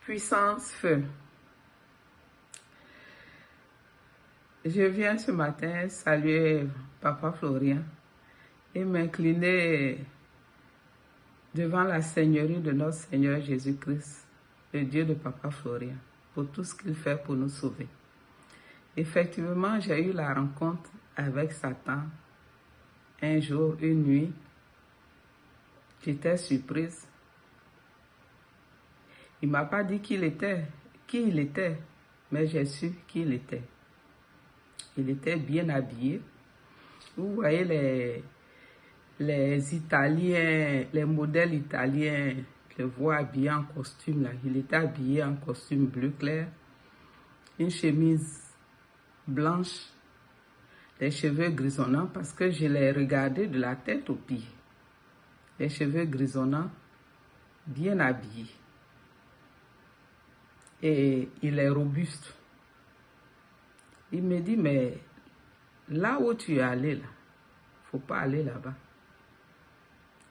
Puissance feu. Je viens ce matin saluer Papa Florian et m'incliner devant la Seigneurie de notre Seigneur Jésus-Christ, le Dieu de Papa Florian, pour tout ce qu'il fait pour nous sauver. Effectivement, j'ai eu la rencontre avec Satan un jour, une nuit. J'étais surprise. Il ne m'a pas dit qui il était, mais j'ai su qui il était. Il était bien habillé. Vous voyez les Italiens, les modèles italiens, je les vois habillés en costume là. Il était habillé en costume bleu clair, une chemise blanche, les cheveux grisonnants parce que je l'ai regardé de la tête aux pieds. Les cheveux grisonnants, bien habillé. Et il est robuste. Il me dit, mais là où tu es allé, là, faut pas aller là-bas.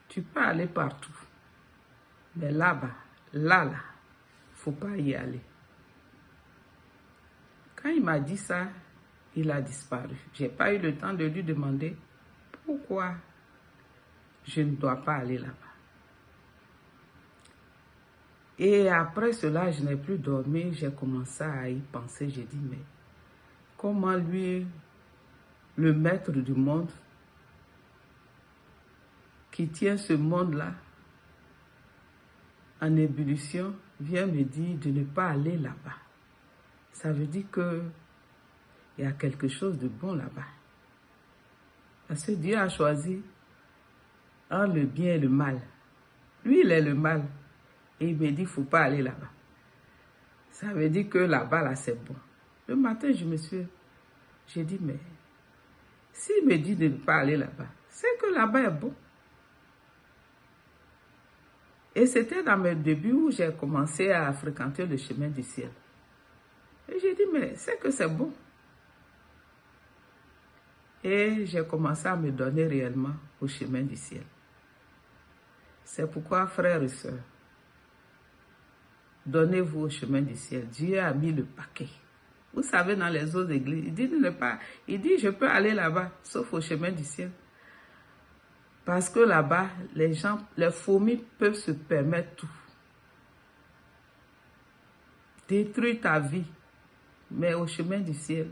Tu peux aller partout. Mais là-bas, là, faut pas y aller. Quand il m'a dit ça, il a disparu. J'ai pas eu le temps de lui demander pourquoi je ne dois pas aller là-bas. Et après cela, je n'ai plus dormi, j'ai commencé à y penser. J'ai dit, mais comment lui, le maître du monde, qui tient ce monde-là en ébullition, vient me dire de ne pas aller là-bas. Ça veut dire qu'il y a quelque chose de bon là-bas. Parce que Dieu a choisi entre le bien et le mal. Lui, il est le mal. Et il me dit, il ne faut pas aller là-bas. Ça veut dire que là-bas, là, c'est bon. Le matin, j'ai dit, mais s'il me dit de ne pas aller là-bas, c'est que là-bas est bon. Et c'était dans mes débuts où j'ai commencé à fréquenter le chemin du ciel. Et j'ai dit, mais c'est que c'est bon. Et j'ai commencé à me donner réellement au chemin du ciel. C'est pourquoi, frères et sœurs, donnez-vous au chemin du ciel. Dieu a mis le paquet. Vous savez, dans les autres églises, il dit, je peux aller là-bas, sauf au chemin du ciel. Parce que là-bas, les fourmis peuvent se permettre tout. Détruire ta vie. Mais au chemin du ciel,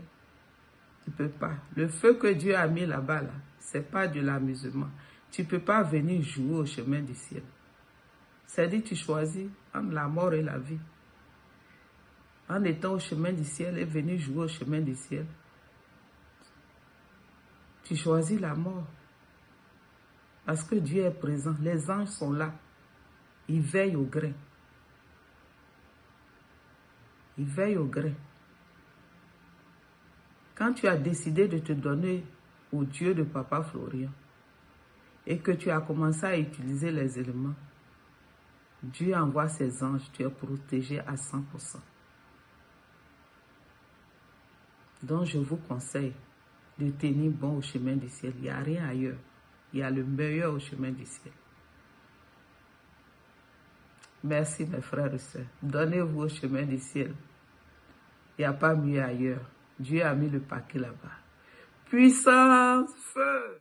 tu ne peux pas. Le feu que Dieu a mis là-bas, là, ce n'est pas de l'amusement. Tu ne peux pas venir jouer au chemin du ciel. C'est-à-dire tu choisis entre la mort et la vie. En étant au chemin du ciel et venir jouer au chemin du ciel, tu choisis la mort. Parce que Dieu est présent. Les anges sont là. Ils veillent au grain. Ils veillent au grain. Quand tu as décidé de te donner au Dieu de Papa Florian et que tu as commencé à utiliser les éléments, Dieu envoie ses anges, tu es protégé à 100%. Donc je vous conseille de tenir bon au chemin du ciel. Il n'y a rien ailleurs. Il y a le meilleur au chemin du ciel. Merci mes frères et sœurs. Donnez-vous au chemin du ciel. Il n'y a pas mieux ailleurs. Dieu a mis le paquet là-bas. Puissance, feu!